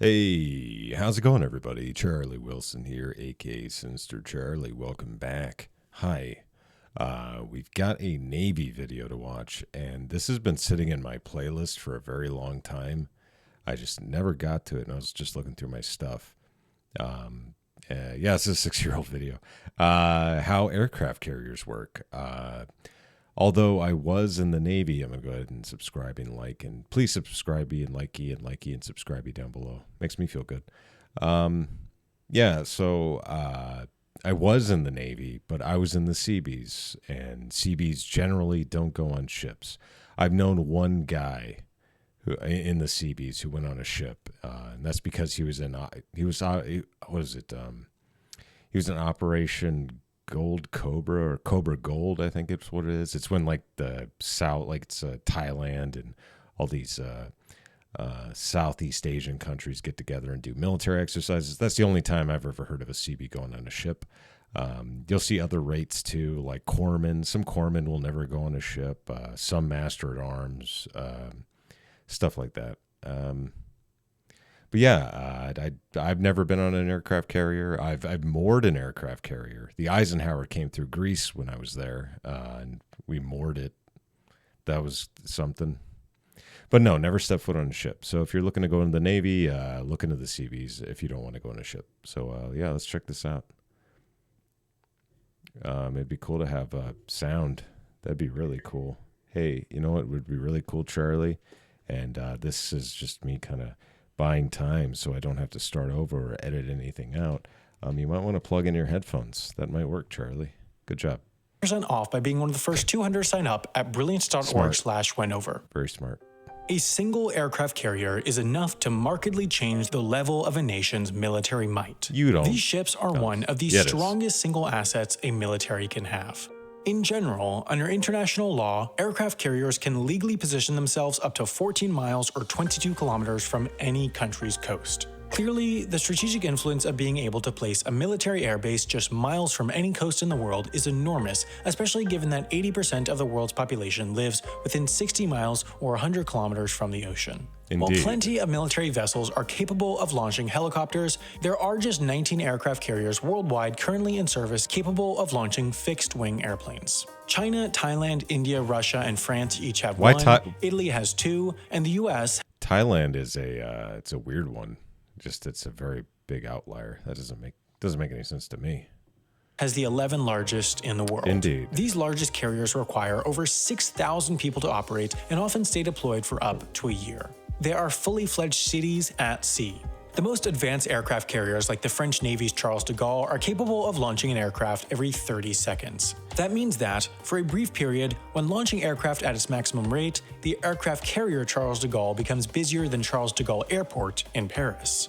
Hey, how's it going, everybody? Charlie Wilson here, aka Sinister Charlie. Welcome back. Hi. We've got a Navy video to watch, and this has been sitting in my playlist for a very long time. I just never got to it, and I was just looking through my stuff. It's a 6-year-old video. How aircraft carriers work. Although I was in the Navy, I'm going to go ahead and subscribe and like. And please subscribe and likey and subscribe down below. Makes me feel good. So I was in the Navy, but I was in the Seabees. And Seabees generally don't go on ships. I've known one guy in the Seabees who went on a ship. And that's because he was in Operation Gold Cobra or Cobra Gold, I think it's what it is. It's when like the South, like it's Thailand and all these Southeast Asian countries get together and do military exercises. That's the only time I've ever heard of a CB going on a ship. You'll see other rates too, like corpsmen. Some corpsmen will never go on a ship. Some master at arms, stuff like that. I've never been on an aircraft carrier. I've moored an aircraft carrier. The Eisenhower came through Greece when I was there, and we moored it. That was something. But no, never step foot on a ship. So if you're looking to go into the Navy, look into the Seabees if you don't want to go on a ship. So let's check this out. It'd be cool to have sound. That'd be really cool. Hey, you know what would be really cool, Charlie? And this is just me kind of buying time so I don't have to start over or edit anything out. You might want to plug in your headphones. That might work, Charlie. Good job. % off by being one of the first 200 to sign up at brilliance.org/Wendover. Very smart. A single aircraft carrier is enough to markedly change the level of a nation's military might. These ships are one of the strongest single assets a military can have. In general, under international law, aircraft carriers can legally position themselves up to 14 miles or 22 kilometers from any country's coast. Clearly, the strategic influence of being able to place a military airbase just miles from any coast in the world is enormous, especially given that 80% of the world's population lives within 60 miles or 100 kilometers from the ocean. Indeed. While plenty of military vessels are capable of launching helicopters, there are just 19 aircraft carriers worldwide currently in service capable of launching fixed-wing airplanes. China, Thailand, India, Russia, and France each have one. Italy has 2, and the U.S. Thailand is it's a weird one. It's a very big outlier. That doesn't make any sense to me. Has the 11 largest in the world. Indeed. These largest carriers require over 6,000 people to operate and often stay deployed for up to a year. They are fully fledged cities at sea. The most advanced aircraft carriers like the French Navy's Charles de Gaulle are capable of launching an aircraft every 30 seconds. That means that, for a brief period, when launching aircraft at its maximum rate, the aircraft carrier Charles de Gaulle becomes busier than Charles de Gaulle Airport in Paris.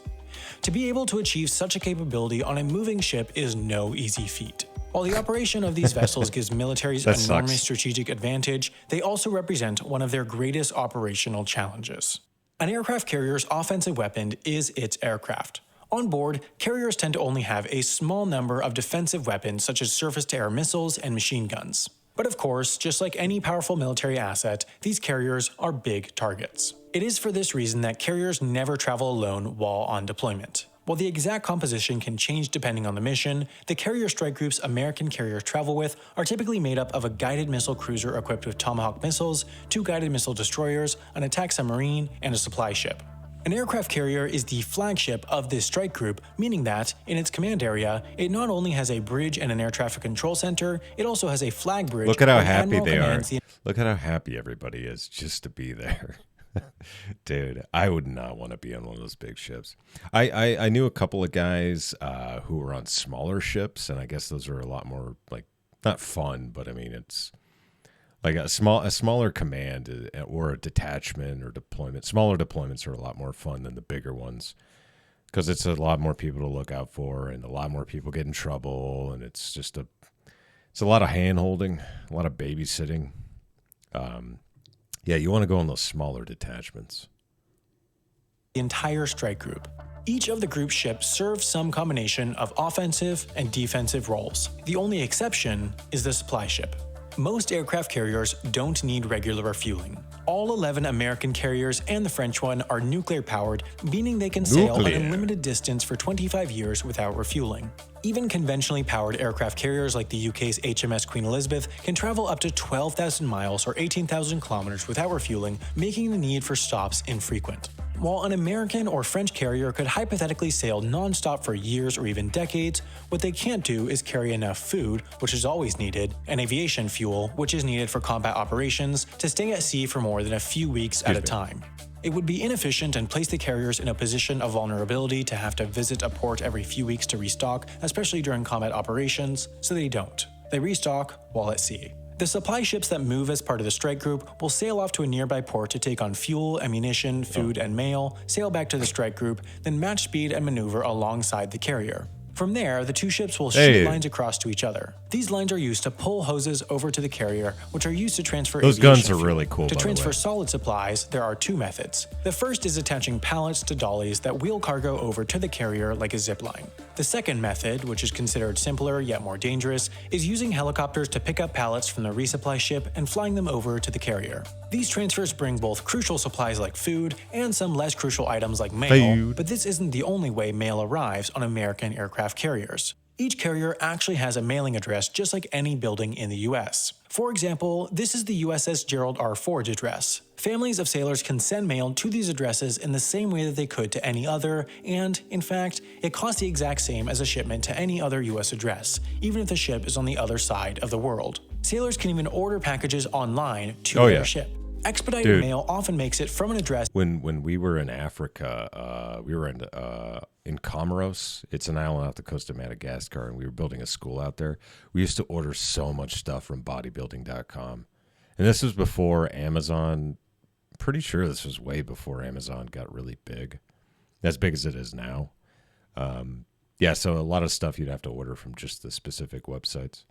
To be able to achieve such a capability on a moving ship is no easy feat. While the operation of these vessels gives militaries enormous strategic advantage, they also represent one of their greatest operational challenges. An aircraft carrier's offensive weapon is its aircraft. On board, carriers tend to only have a small number of defensive weapons such as surface-to-air missiles and machine guns. But of course, just like any powerful military asset, these carriers are big targets. It is for this reason that carriers never travel alone while on deployment. While the exact composition can change depending on the mission, the carrier strike groups American carriers travel with are typically made up of a guided missile cruiser equipped with Tomahawk missiles, 2 guided missile destroyers, an attack submarine, and a supply ship. An aircraft carrier is the flagship of this strike group, meaning that, in its command area, it not only has a bridge and an air traffic control center, it also has a flag bridge. Look at how happy they are. Look at how happy everybody is just to be there. Dude, I would not want to be on one of those big ships. I knew a couple of guys who were on smaller ships, and I guess those are a lot more, like, not fun, but I mean, it's like a smaller command or a detachment or deployment. Smaller deployments are a lot more fun than the bigger ones because it's a lot more people to look out for, and a lot more people get in trouble, and it's a lot of hand holding, a lot of babysitting. You want to go on those smaller detachments. The entire strike group. Each of the group's ships serves some combination of offensive and defensive roles. The only exception is the supply ship. Most aircraft carriers don't need regular refueling. All 11 American carriers and the French one are nuclear-powered, meaning they can sail an unlimited distance for 25 years without refueling. Even conventionally powered aircraft carriers like the UK's HMS Queen Elizabeth can travel up to 12,000 miles or 18,000 kilometers without refueling, making the need for stops infrequent. While an American or French carrier could hypothetically sail non-stop for years or even decades, what they can't do is carry enough food, which is always needed, and aviation fuel, which is needed for combat operations, to stay at sea for more than a few weeks at a time. It would be inefficient and place the carriers in a position of vulnerability to have to visit a port every few weeks to restock, especially during combat operations, so they don't. They restock while at sea. The supply ships that move as part of the strike group will sail off to a nearby port to take on fuel, ammunition, food, and mail, sail back to the strike group, then match speed and maneuver alongside the carrier. From there, the two ships will shoot lines across to each other. These lines are used to pull hoses over to the carrier, which are used to transfer Those aviation guns are fuel. really cool, To by the transfer way. solid supplies, there are two methods. The first is attaching pallets to dollies that wheel cargo over to the carrier like a zip line. The second method, which is considered simpler yet more dangerous, is using helicopters to pick up pallets from the resupply ship and flying them over to the carrier. These transfers bring both crucial supplies like food and some less crucial items like mail, but this isn't the only way mail arrives on American aircraft carriers. Each carrier actually has a mailing address just like any building in the US. For example, this is the USS Gerald R. Ford address. Families of sailors can send mail to these addresses in the same way that they could to any other, and, in fact, it costs the exact same as a shipment to any other US address, even if the ship is on the other side of the world. Sailors can even order packages online to their ship. Expedited mail often makes it from an address. When we were in Africa, we were in Comoros. It's an island off the coast of Madagascar, and we were building a school out there. We used to order so much stuff from bodybuilding.com. And this was before Amazon. Pretty sure this was way before Amazon got really big. As big as it is now. So a lot of stuff you'd have to order from just the specific websites.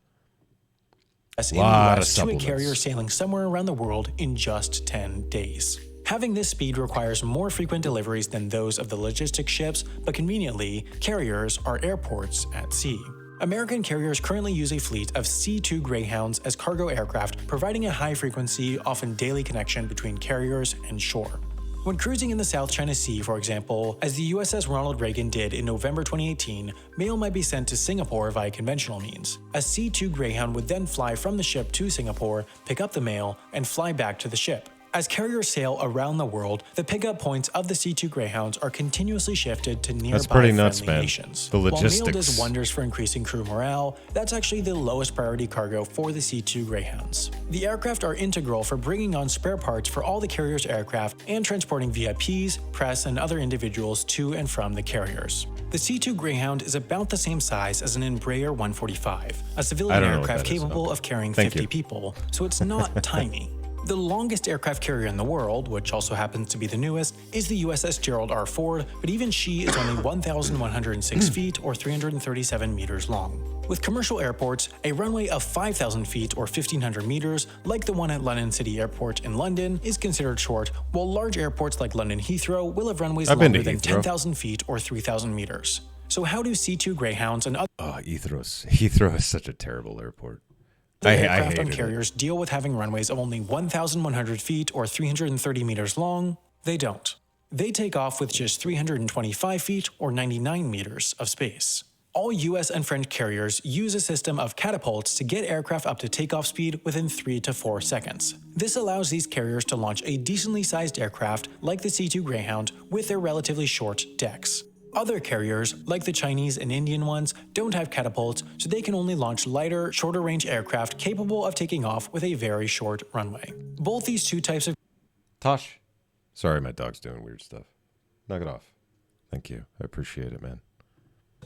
In the US to a carrier sailing somewhere around the world in just 10 days. Having this speed requires more frequent deliveries than those of the logistics ships, but conveniently, carriers are airports at sea. American carriers currently use a fleet of C-2 Greyhounds as cargo aircraft, providing a high-frequency, often daily connection between carriers and shore. When cruising in the South China Sea, for example, as the USS Ronald Reagan did in November 2018, mail might be sent to Singapore via conventional means. A C-2 Greyhound would then fly from the ship to Singapore, pick up the mail, and fly back to the ship. As carriers sail around the world, the pickup points of the C-2 Greyhounds are continuously shifted to nearby friendly nations. The logistics. While mail does wonders for increasing crew morale, that's actually the lowest priority cargo for the C-2 Greyhounds. The aircraft are integral for bringing on spare parts for all the carrier's aircraft and transporting VIPs, press, and other individuals to and from the carriers. The C-2 Greyhound is about the same size as an Embraer 145, a civilian aircraft capable of carrying 50 people, so it's not tiny. The longest aircraft carrier in the world, which also happens to be the newest, is the USS Gerald R. Ford, but even she is only 1,106 feet or 337 meters long. With commercial airports, a runway of 5,000 feet or 1,500 meters, like the one at London City Airport in London, is considered short, while large airports like London Heathrow will have runways longer than 10,000 feet or 3,000 meters. So how do C-2 Greyhounds and other Heathrow is such a terrible airport. aircraft on carriers deal with having runways of only 1,100 feet or 330 meters long? They don't. They take off with just 325 feet or 99 meters of space. All US and French carriers use a system of catapults to get aircraft up to takeoff speed within 3 to 4 seconds. This allows these carriers to launch a decently sized aircraft like the C-2 Greyhound with their relatively short decks. Other carriers, like the Chinese and Indian ones, don't have catapults, so they can only launch lighter, shorter-range aircraft capable of taking off with a very short runway. Both these two types of Tosh. Sorry, my dog's doing weird stuff. Knock it off. Thank you. I appreciate it, man.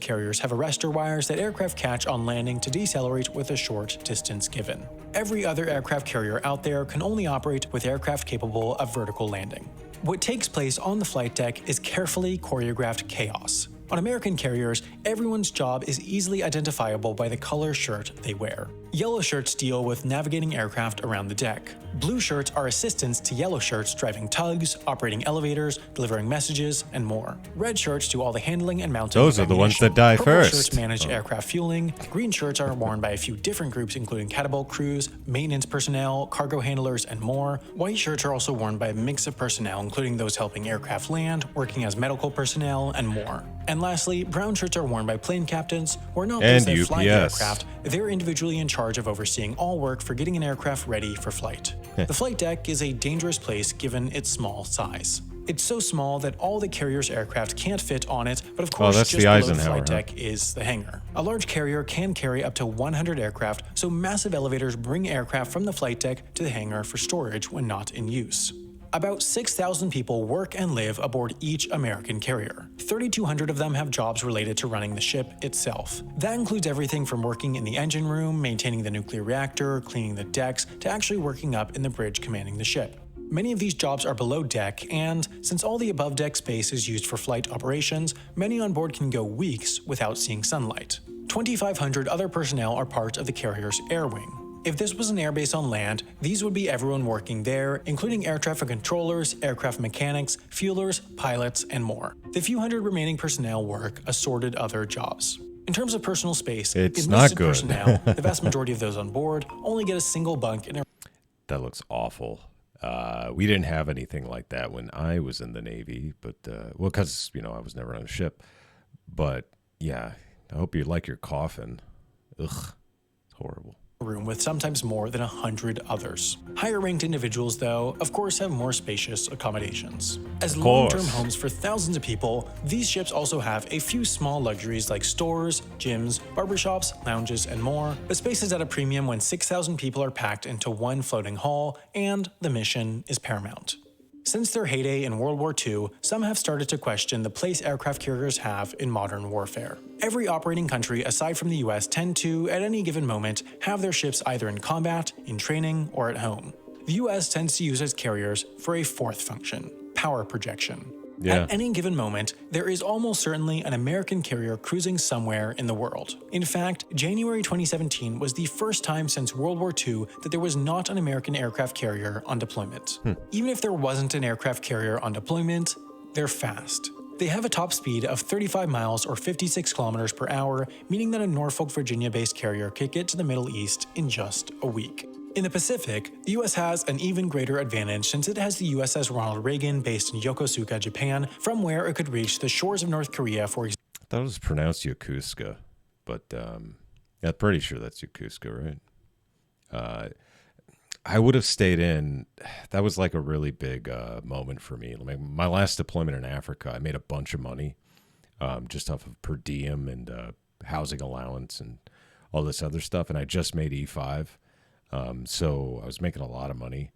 carriers have arrestor wires that aircraft catch on landing to decelerate with a short distance given. Every other aircraft carrier out there can only operate with aircraft capable of vertical landing. What takes place on the flight deck is carefully choreographed chaos. On American carriers, everyone's job is easily identifiable by the color shirt they wear. Yellow shirts deal with navigating aircraft around the deck. Blue shirts are assistants to yellow shirts driving tugs, operating elevators, delivering messages, and more. Red shirts do all the handling and mounting. Those are the ones that die Purple first. shirts manage aircraft fueling. Green shirts are worn by a few different groups including catapult crews, maintenance personnel, cargo handlers, and more. White shirts are also worn by a mix of personnel including those helping aircraft land, working as medical personnel, and more. And lastly, brown shirts are worn by plane captains who are not those that fly the aircraft. They're individually in charge of overseeing all work for getting an aircraft ready for flight. The flight deck is a dangerous place given its small size. It's so small that all the carrier's aircraft can't fit on it, but of course just below the flight deck is the hangar. A large carrier can carry up to 100 aircraft, so massive elevators bring aircraft from the flight deck to the hangar for storage when not in use. About 6,000 people work and live aboard each American carrier. 3,200 of them have jobs related to running the ship itself. That includes everything from working in the engine room, maintaining the nuclear reactor, cleaning the decks, to actually working up in the bridge commanding the ship. Many of these jobs are below deck, and since all the above deck space is used for flight operations, many on board can go weeks without seeing sunlight. 2,500 other personnel are part of the carrier's air wing. If this was an airbase on land, these would be everyone working there, including air traffic controllers, aircraft mechanics, fuelers, pilots, and more. The few hundred remaining personnel work assorted other jobs. In terms of personal space, it's not good. Personnel, the vast majority of those on board only get a single bunk in a... That looks awful. We didn't have anything like that when I was in the Navy, but, well, because, you know, I was never on a ship. But, yeah, I hope you like your coffin. Ugh, it's horrible. Room with sometimes more than 100 others. Higher ranked individuals, though, of course have more spacious accommodations. As long-term homes for thousands of people, these ships also have a few small luxuries like stores, gyms, barbershops, lounges, and more, but space is at a premium when 6,000 people are packed into one floating hall, and the mission is paramount. Since their heyday in World War II, some have started to question the place aircraft carriers have in modern warfare. Every operating country aside from the US tend to, at any given moment, have their ships either in combat, in training, or at home. The US tends to use its carriers for a fourth function: power projection. Yeah. At any given moment, there is almost certainly an American carrier cruising somewhere in the world. In fact, January 2017 was the first time since World War II that there was not an American aircraft carrier on deployment. Even if there wasn't an aircraft carrier on deployment, they're fast. They have a top speed of 35 miles or 56 kilometers per hour, meaning that a Norfolk, Virginia-based carrier could get to the Middle East in just a week. In the Pacific, the US has an even greater advantage since it has the USS Ronald Reagan based in Yokosuka, Japan, from where it could reach the shores of North Korea for example. I thought it was pronounced Yokosuka, but I'm pretty sure that's Yokosuka, right? I would have stayed in. That was like a really big moment for me. Like my last deployment in Africa, I made a bunch of money just off of per diem and housing allowance and all this other stuff, and I just made E5. So I was making a lot of money,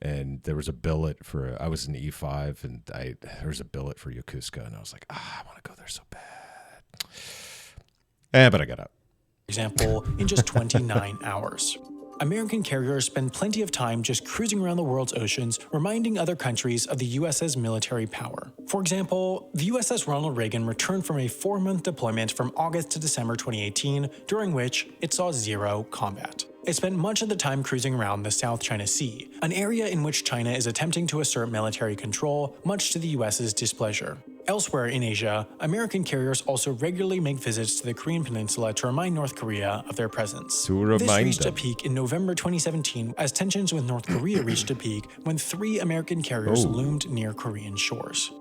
and there was a billet for, I was in E5, and there was a billet for Yokosuka, and I was like, I want to go there so bad. But I got out. Example, in just 29 hours. American carriers spend plenty of time just cruising around the world's oceans, reminding other countries of the US's military power. For example, the USS Ronald Reagan returned from a 4-month deployment from August to December 2018, during which it saw zero combat. It spent much of the time cruising around the South China Sea, an area in which China is attempting to assert military control, much to the US's displeasure. Elsewhere in Asia, American carriers also regularly make visits to the Korean Peninsula to remind North Korea of their presence. This reached a peak in November 2017 as tensions with North Korea reached a peak when 3 American carriers loomed near Korean shores.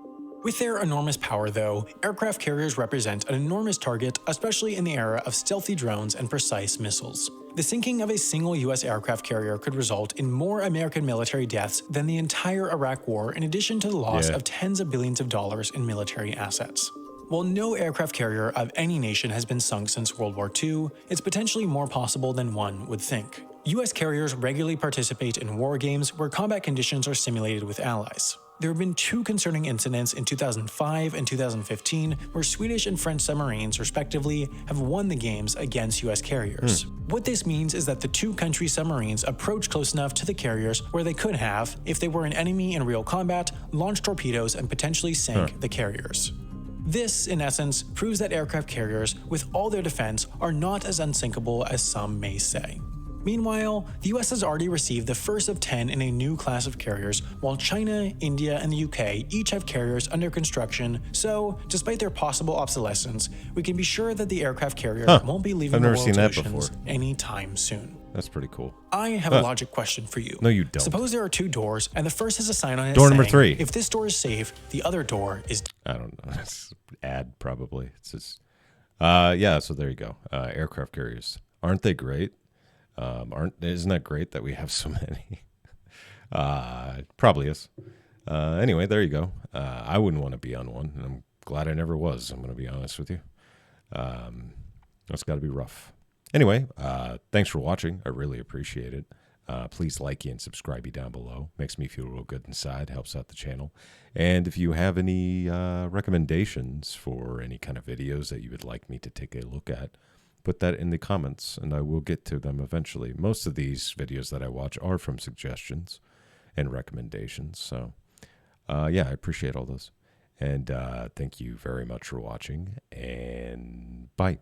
With their enormous power, though, aircraft carriers represent an enormous target, especially in the era of stealthy drones and precise missiles. The sinking of a single US aircraft carrier could result in more American military deaths than the entire Iraq War, in addition to the loss of tens of billions of dollars in military assets. While no aircraft carrier of any nation has been sunk since World War II, it's potentially more possible than one would think. US carriers regularly participate in war games where combat conditions are simulated with allies. There have been 2 concerning incidents in 2005 and 2015 where Swedish and French submarines, respectively, have won the games against US carriers. What this means is that the 2 country submarines approached close enough to the carriers where they could have, if they were an enemy in real combat, launch torpedoes and potentially sink the carriers. This, in essence, proves that aircraft carriers, with all their defense, are not as unsinkable as some may say. Meanwhile, the US has already received the first of 10 in a new class of carriers, while China, India, and the UK each have carriers under construction, so, despite their possible obsolescence, we can be sure that the aircraft carrier won't be leaving the world's oceans anytime soon. That's pretty cool. I have a logic question for you. No, you don't. Suppose there are two doors, and the first has a sign on it door saying, number 3. if this door is safe, the other door is... I don't know. It's ad, probably. It's just... yeah, so there you go. Aircraft carriers. Aren't they great? Isn't that great that we have so many? Probably is. Anyway, there you go. I wouldn't want to be on one, and I'm glad I never was. I'm going to be honest with you. It's got to be rough. Anyway, thanks for watching. I really appreciate it. Please like and subscribe down below. Makes me feel real good inside. Helps out the channel. And if you have any recommendations for any kind of videos that you would like me to take a look at, put that in the comments, and I will get to them eventually. Most of these videos that I watch are from suggestions and recommendations. So, yeah, I appreciate all those. And thank you very much for watching, and bye.